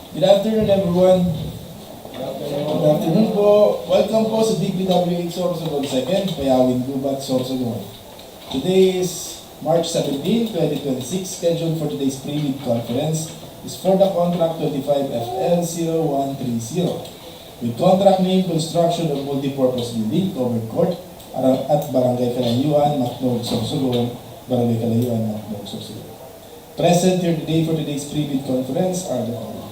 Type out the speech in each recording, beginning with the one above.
Good afternoon, everyone. Good afternoon po. Welcome po sa DPWH Sorsogon 2nd, Payawin Gubat, Sorsogon. Today is March 17, 2026. Scheduled for today's pre-lead conference is for the contract 25FL0130 with contract name Construction of Multipurpose Building, Covered Court at Barangay Calayuan, Matnog, Sorsogon, Barangay Calayuan, Matnog, Sorsogon. Present here today for today's pre-lead conference are the following: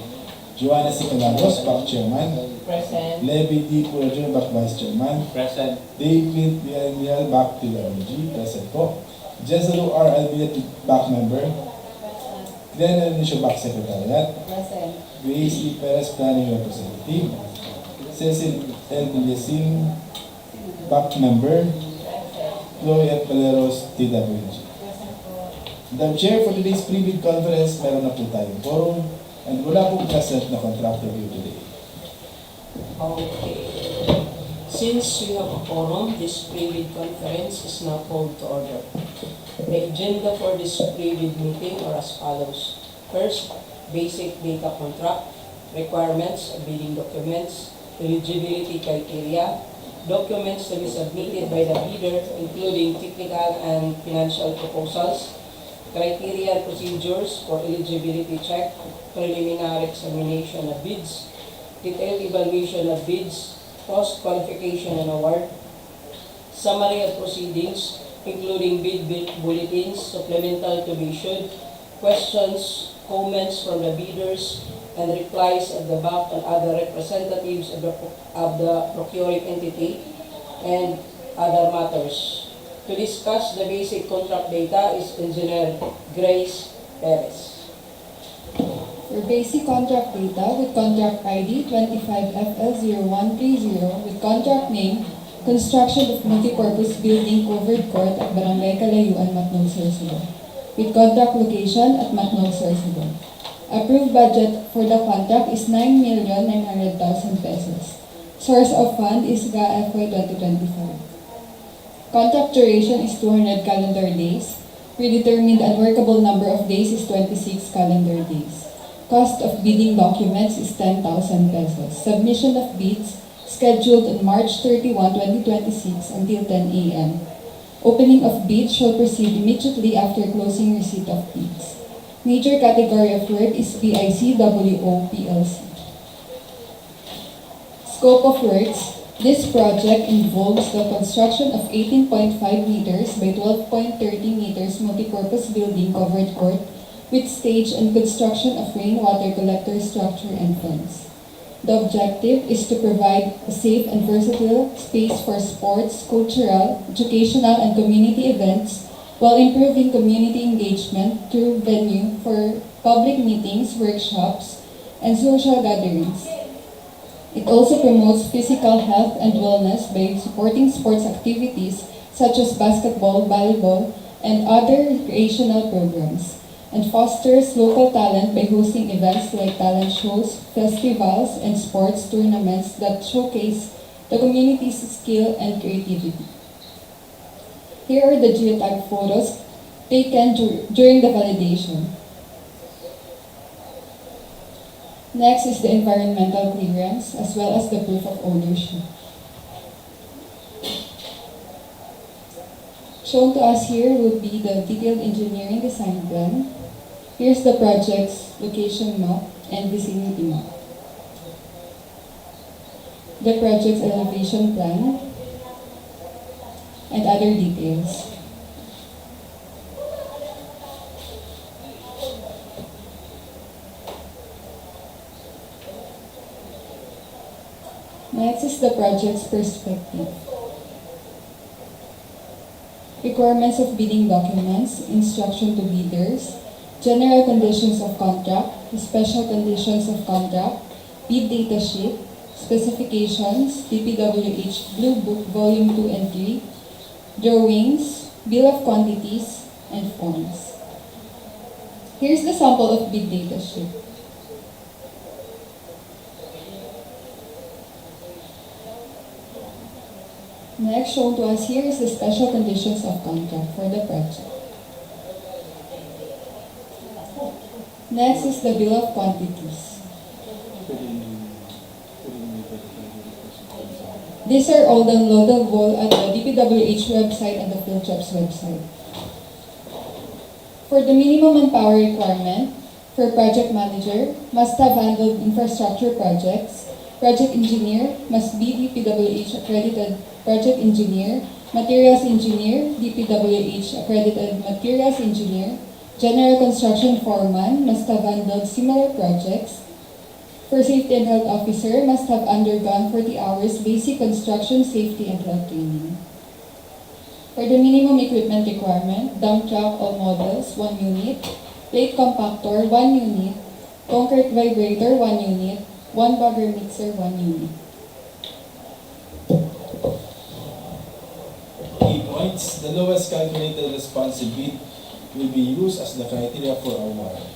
Joanna C. Calaros, Back Chairman. Present. Levi D. Pulajo, Back Vice Chairman. Present. David Villarreal, Back to Brgy. Present po. Jezero R. Albinet, Back Member. Glenn Elnisio, Back Secretariat. Present. Grace E. Perez, Planning Representative. Cecil L. Villasin, Back Member. Chloe F. Valeros, TWG. The chair for today's pre-bid conference, meron na po tayong forum. And wala pong present na contractor here today. Okay. Since we have a forum, this pre-bid conference is now called to order. The agenda for this pre-bid meeting are as follows. First, basic data contract, requirements, bidding documents, eligibility criteria, documents to be submitted by the bidder, including technical and financial proposals, criteria and procedures for eligibility check, preliminary examination of bids, detailed evaluation of bids, post-qualification and award, summary of proceedings, including bid bulletins, supplemental to be issued, questions, comments from the bidders, and replies of the BAC and other representatives of the procuring entity, and other matters. To discuss the basic contract data is Engineer Grace Perez. For basic contract data with contract ID 25FL0130 with contract name Construction of Multipurpose Building Covered Court at Barangay Calayuan, Matnog, Sorsogon with contract location at Matnog, Sorsogon. Approved budget for the contract is 9,900,000 pesos. Source of fund is GA FY 2025. Contract duration is 200 calendar days. Predetermined unworkable number of days is 26 calendar days. Cost of bidding documents is 10,000 pesos. Submission of bids scheduled on March 31, 2026 until 10 a.m. Opening of bids shall proceed immediately after closing receipt of bids. Major category of work is BICWO PLC. Scope of works. This project involves the construction of 18.5 meters by 12.30 meters multipurpose building covered court with stage and construction of rainwater collector structure and fence. The objective is to provide a safe and versatile space for sports, cultural, educational, and community events while improving community engagement through venue for public meetings, workshops, and social gatherings. It also promotes physical health and wellness by supporting sports activities such as basketball, volleyball, and other recreational programs, and fosters local talent by hosting events like talent shows, festivals, and sports tournaments that showcase the community's skill and creativity. Here are the geotag photos taken during the validation. Next is the environmental clearance as well as the proof of ownership. Shown to us here will be the detailed engineering design plan. Here's the project's location map and vicinity map. The project's elevation plan and other details. Next is the project's perspective. Requirements of bidding documents, instruction to bidders, general conditions of contract, special conditions of contract, bid data sheet, specifications, DPWH Blue Book Volume 2 and 3, drawings, bill of quantities, and forms. Here's the sample of bid data sheet. Next shown to us here is the special conditions of contract for the project. Next is the bill of quantities. These are all downloadable at the DPWH website and the PhilJobs website. For the minimum manpower requirement, for project manager, must have handled infrastructure projects. Project engineer must be DPWH accredited project engineer. Materials engineer, DPWH accredited materials engineer. General construction foreman must have handled similar projects. For safety and health officer, must have undergone 40 hours basic construction safety and health training. For the minimum equipment requirement, dump truck all models, 1 unit. Plate compactor, 1 unit. Concrete vibrator, 1 unit. 1 bagger mixer, 1 unit. Key points. The lowest calculated responsive bid will be used as the criteria for award.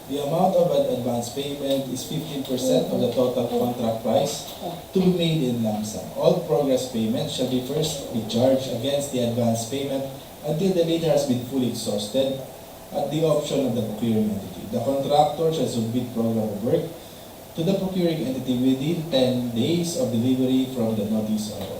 The amount of an advance payment is 15% of the total contract price to be made in lump sum. All progress payments shall be first be charged against the advance payment until the latter has been fully exhausted at the option of the procuring entity. The contractor shall submit program of work to the procuring entity within 10 days of delivery from the notice of award.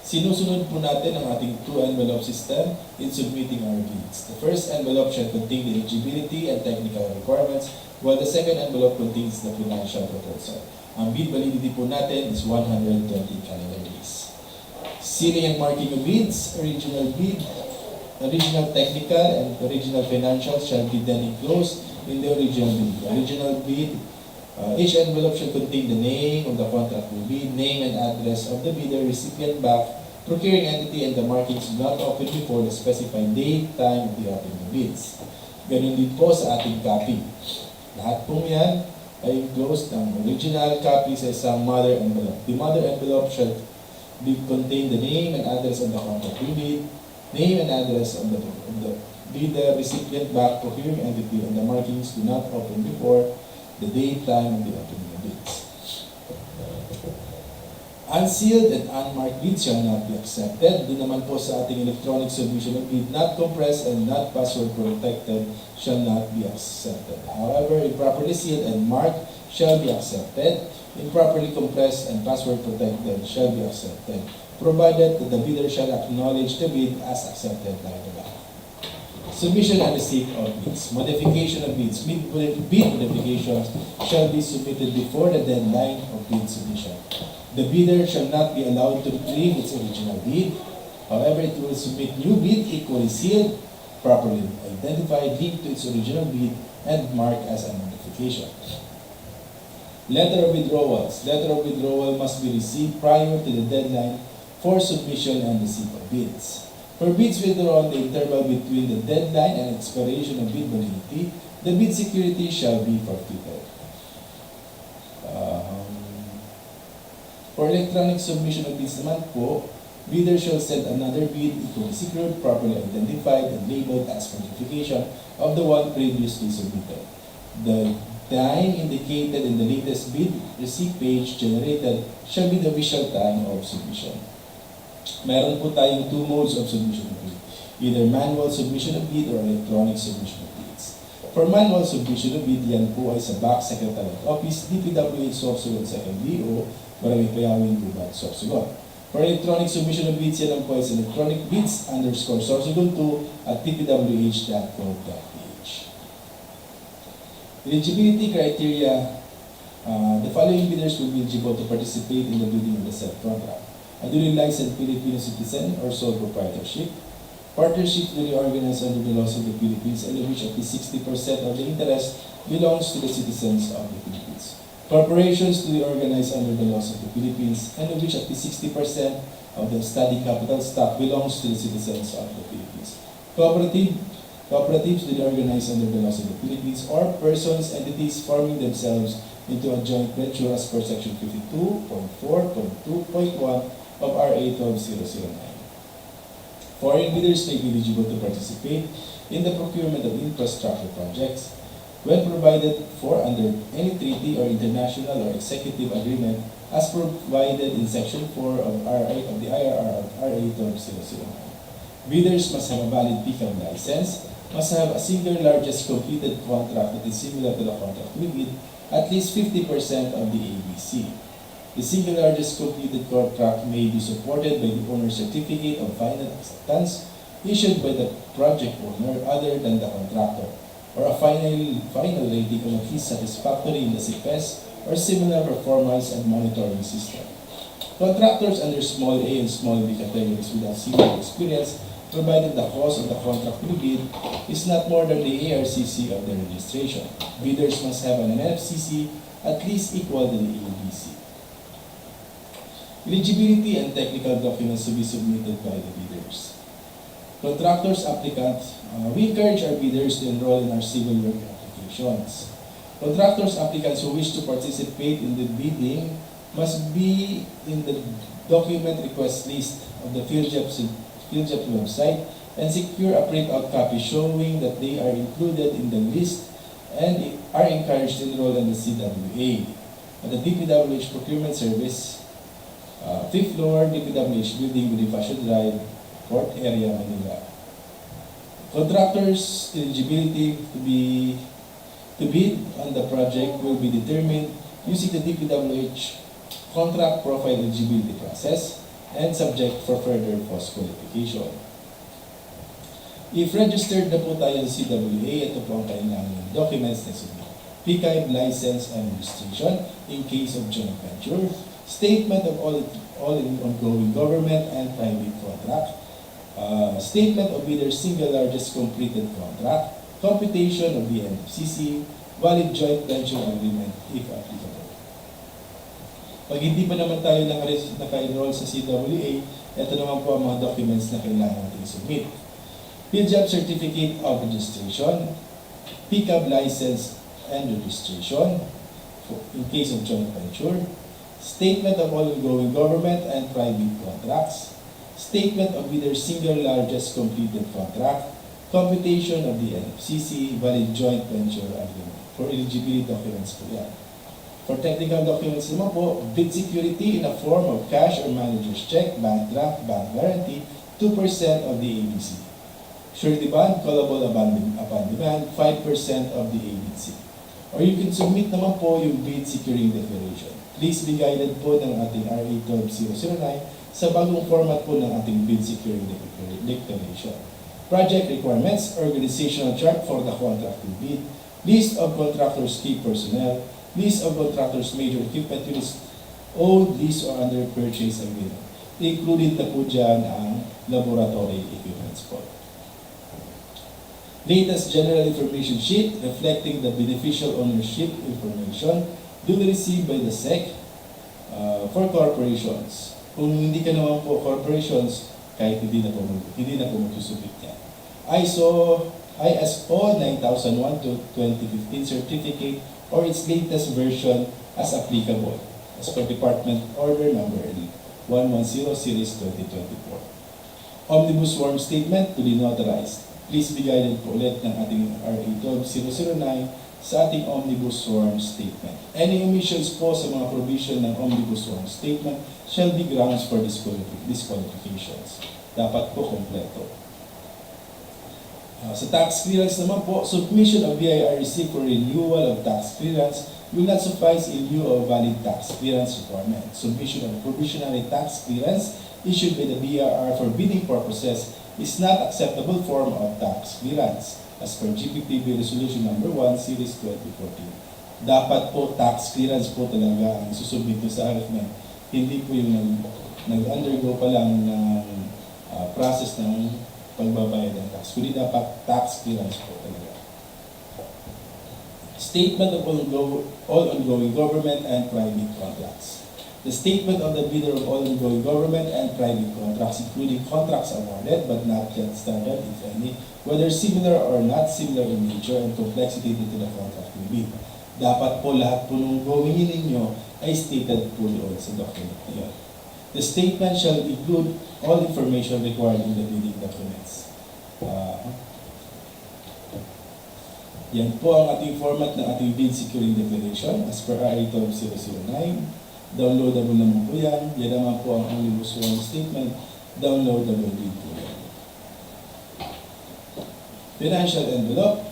Sinusunod po natin ang ating 2-envelope system in submitting our bids. The first envelope shall contain the eligibility and technical requirements, while the second envelope contains the financial proposal. Ang bid validity po natin is 120 calendar days. Sealing and marking of bids, original bid, original technical and original financial shall be then enclosed in the original bid. The original bid, each envelope shall contain the name of the contract will bid, name and address of the bidder, recipient back, procuring entity, and the markings not open before the specified date, time of the opening of bids. Ganun din po sa ating copy. Lahat po yan ay enclosed ng original copy sa isang mother envelope. The mother envelope shall contain the name and address of the contract will bid, name and address of the bidder, recipient back, procuring entity, and the markings do not open before the date, time of the opening of bids. Unsealed and unmarked bids shall not be accepted. Doon naman po sa ating electronic submission of bid, not compressed and not password protected shall not be accepted. However, improperly sealed and marked shall be accepted. Improperly compressed and password protected shall be accepted, provided that the bidder shall acknowledge the bid as accepted by the bank. Submission and receipt of bids. Modification of bids. Bid modifications shall be submitted before the deadline of bid submission. The bidder shall not be allowed to retrieve its original bid. However, it will submit new bid equally sealed, properly identified, linked to its original bid, and marked as a modification. Letter of withdrawals. Letter of withdrawal must be received prior to the deadline for submission and receipt of bids. For bids withdrawn the interval between the deadline and expiration of bid validity, the bid security shall be forfeited. For electronic submission of bids naman po, bidder shall send another bid equally secured, properly identified, and labeled as modification of the one previously submitted. The time indicated in the latest bid receipt page generated shall be the official time of submission. Meron po tayong 2 modes of submission of bid, either manual submission of bid or electronic submission of bids. For manual submission of bid, yan po ay sa Back Secretariat Office, DPWH Sorsogon 2nd DO, Maraming Calayuan, Sorsogon. For electronic submission of bids, yan po ay sa electronic bids_Sorsogon2 at dpwh.gov.ph. Eligibility criteria. The following bidders will be eligible to participate in the bidding of the said contract: a duly licensed Filipino citizen or sole proprietorship, partnership duly organized under the laws of the Philippines and in which at least 60% of the interest belongs to the citizens of the Philippines, corporations duly organized under the laws of the Philippines and in which at least 60% of the study capital stock belongs to the citizens of the Philippines, cooperatives duly organized under the laws of the Philippines, or persons, entities forming themselves into a joint venture as per section 52.4.2.1 of RA 12009. Foreign bidders may be eligible to participate in the procurement of infrastructure projects when provided for under any treaty or international or executive agreement as provided in section 4 of the IRR of RA 12009. Bidders must have a valid PCAM license, must have a single largest completed contract that is similar to the contract we bid, at least 50% of the ABC. The single largest completed contract may be supported by the owner's certificate of final acceptance issued by the project owner other than the contractor, or a final rating of at least satisfactory in the CPES or similar performance and monitoring system. Contractors under small A and small B categories without similar experience, provided the cost of the contract to be bid is not more than the ARCC of the registration. Bidders must have an NFCC at least equal to the ABC. Eligibility and technical documents to be submitted by the bidders. Contractors, applicants, we encourage our bidders to enroll in our civil work applications. Contractors, applicants who wish to participate in the bidding must be in the document request list of the PhilJEP's website and secure a printout copy showing that they are included in the list and are encouraged to enroll in the CWA. At the DPWH Procurement Service, 5th floor, DPWH Building, Bonifacio Drive, Port Area, Manila. Contractors' eligibility to bid on the project will be determined using the DPWH contract profile eligibility process and subject for further post-qualification. If registered na po tayo sa CWA, ito po ang kailangan documents na submit. PCAIB license and registration in case of joint venture, statement of all ongoing government and private contract, statement of either single largest completed contract, computation of the NFCC, valid joint venture agreement if applicable. Pag hindi pa naman tayo naka-enroll sa CWA, ito naman po ang mga documents na kailangan natin submit. PhilJEP Certificate of Registration, PCAIB License and Registration in case of joint venture, statement of all ongoing government and private contracts, statement of either single largest completed contract, computation of the NFCC, valid joint venture agreement. For eligibility documents po yan. For technical documents naman po, bid security in a form of cash or manager's check, bank draft, bank guarantee, 2% of the ABC. Surety bond, callable upon demand, 5% of the ABC. Or you can submit naman po yung bid securing declaration. Please be guided po ng ating RA 12009 sa bagong format po ng ating bid securing declaration. Project requirements, organizational chart for the contracting bid, list of contractors' key personnel, list of contractors' major equipment units owned, lease or under purchase agreement. Included na po dyan ang laboratory equipments po. Latest general information sheet reflecting the beneficial ownership information duly received by the SEC for corporations. Kung hindi ka naman po corporations, kahit hindi na po magsusubmit yan. ISO 9001 to 2015 certificate or its latest version as applicable as per Department Order Number 110 Series 2024. Omnibus Form Statement to be notarized. Please be guided po ulit ng ating RA 12009 sa ating Omnibus Form Statement. Any omissions po sa mga provision ng Omnibus Form Statement shall be grounds for disqualifications. Dapat po kompleto. Sa tax clearance naman po, submission of BIRC for renewal of tax clearance will not suffice in lieu of valid tax clearance requirement. Submission of provisionary tax clearance issued by the BIR for bidding purposes is not acceptable form of tax clearance as per GPTB Resolution Number 1 Series 2014. Dapat po tax clearance po talaga ang susubmit sa RFM. Hindi po yung nag-undergo pa lang ng process ng pagbabayad ng tax. Kundi dapat tax clearance po talaga. Statement of all ongoing government and private contracts. The statement of the bidder of all ongoing government and private contracts, including contracts awarded but not yet started, if any, whether similar or not similar in nature and complexity due to the contract will be. Dapat po lahat po nung gawin ninyo ay stated po doon sa document na yun. The statement shall include all information required in the bidding documents. Yan po ang ating format ng ating bid securing declaration as per RA 12009. Downloadable naman po yan. Yan naman po ang Omnibus Form Statement. Downloadable din po yan. Financial envelope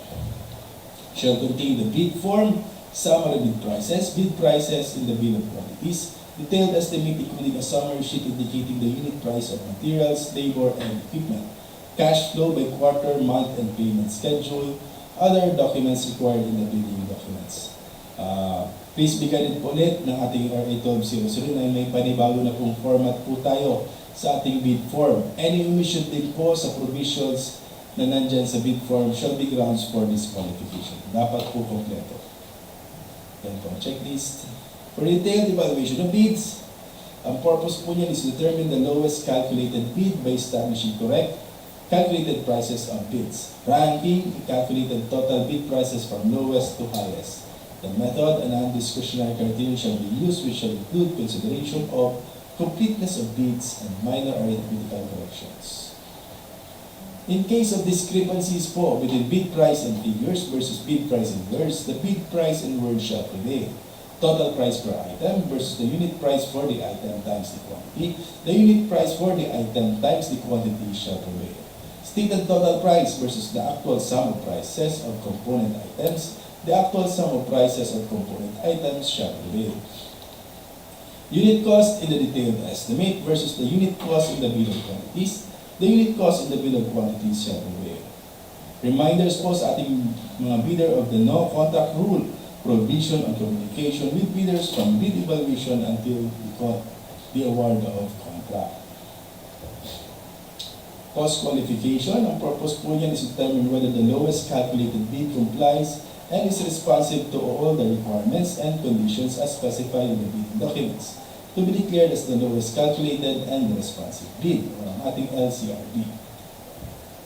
shall contain the bid form, summary bid prices in the bill of quantities, Detailed estimate including a summary sheet indicating the unit price of materials, labor, and equipment, cash flow by quarter, month, and payment schedule, other documents required in the bidding documents. Please be guided po ulit ng ating RA 12009 na may panibago na pong format po tayo sa ating bid form. Any omission din po sa provisions na nandyan sa bid form shall be grounds for disqualification. Dapat po kompleto. Yan po, checklist. For detailed evaluation of bids, ang purpose po niyan is to determine the lowest calculated bid by establishing correct calculated prices of bids. Ranking, calculated total bid prices from lowest to highest. The method and non-discretionary criteria shall be used, which shall include consideration of completeness of bids and minor arithmetical corrections. In case of discrepancies po between bid price and figures versus bid price and words, the bid price and words shall prevail. Total price per item versus the unit price for the item times the quantity. The unit price for the item times the quantity shall prevail. Stated total price versus the actual sum of prices of component items. The actual sum of prices of component items shall prevail. Unit cost in the detailed estimate versus the unit cost in the bill of quantities. The unit cost in the bill of quantities shall prevail. Reminders po sa ating mga bidder of the no-contact rule, provision on communication with bidders from bid evaluation until the award of contract. Cost qualification, ang purpose po niyan is to determine whether the lowest calculated bid complies and is responsive to all the requirements and conditions as specified in the bidding documents, to be declared as the lowest calculated and responsive bid, or ang ating LCRB.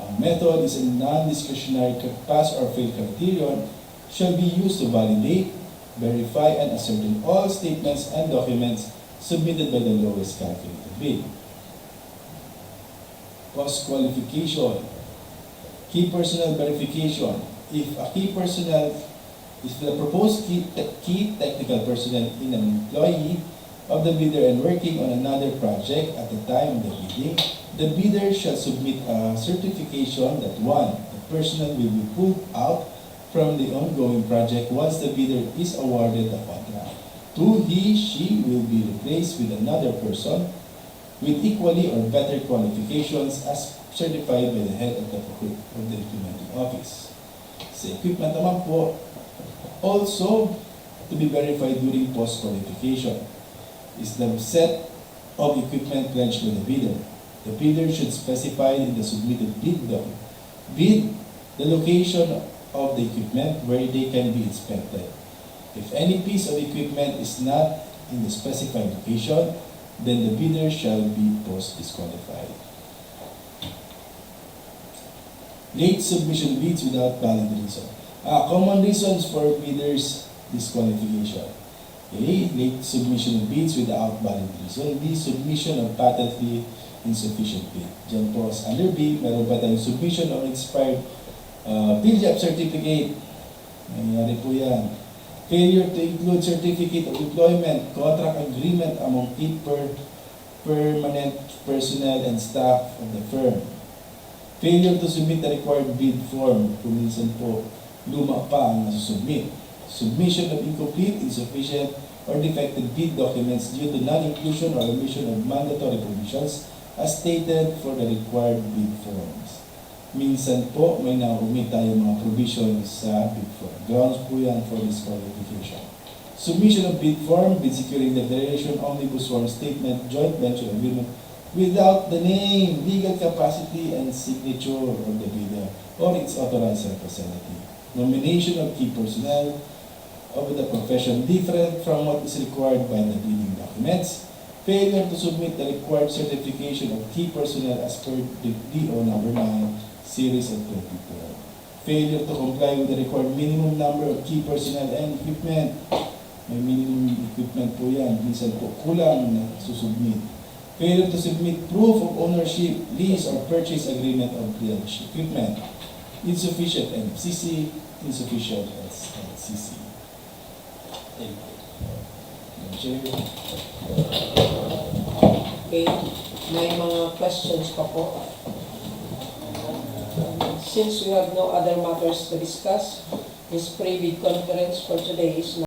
Ang method is a non-discretionary pass or fail criterion shall be used to validate, verify, and ascertain all statements and documents submitted by the lowest calculated bid. Cost qualification, key personnel verification. If the proposed key technical personnel in an employee of the bidder and working on another project at the time of the bidding, the bidder shall submit a certification that 1. The personnel will be pulled out from the ongoing project once the bidder is awarded the contract. 2. She will be replaced with another person with equally or better qualifications as certified by the head of the implementing office. Sa equipment naman po, also to be verified during post-qualification is the set of equipment pledged by the bidder. The bidder should specify in the submitted bid the location of the equipment where they can be inspected. If any piece of equipment is not in the specified location, then the bidder shall be post-disqualified. Late submission bids without valid reason. Common reasons for bidders disqualification. A. Late submission of bids without valid reason. B. Submission of patently insufficient bid. Diyan po under B, meron pa tayong submission of expired PGAP certificate. Nangyari po yan. Failure to include certificate of employment, contract agreement among key permanent personnel and staff of the firm. Failure to submit the required bid form, kung minsan po luma pa ang nasusubmit. Submission of incomplete, insufficient, or defective bid documents due to non-inclusion or omission of mandatory provisions as stated for the required bid forms. Minsan po may na-omit tayong mga provisions sa bid form. Grounds po yan for disqualification. Submission of bid form, bid securing declaration, omnibus form statement, joint venture agreement, without the name, legal capacity, and signature of the bidder or its authorized representative. Nomination of key personnel of the profession different from what is required by the bidding documents. Failure to submit the required certification of key personnel as per the DO number 9, series of 24. Failure to comply with the required minimum number of key personnel and equipment. May minimum equipment po yan. Minsan po kulang na susubmit. Failure to submit proof of ownership, lease, or purchase agreement of the equipment. Insufficient NFCC, insufficient SLCC. Thank you. Okay, may mga questions pa po. Since we have no other matters to discuss, this pre-bid conference for today is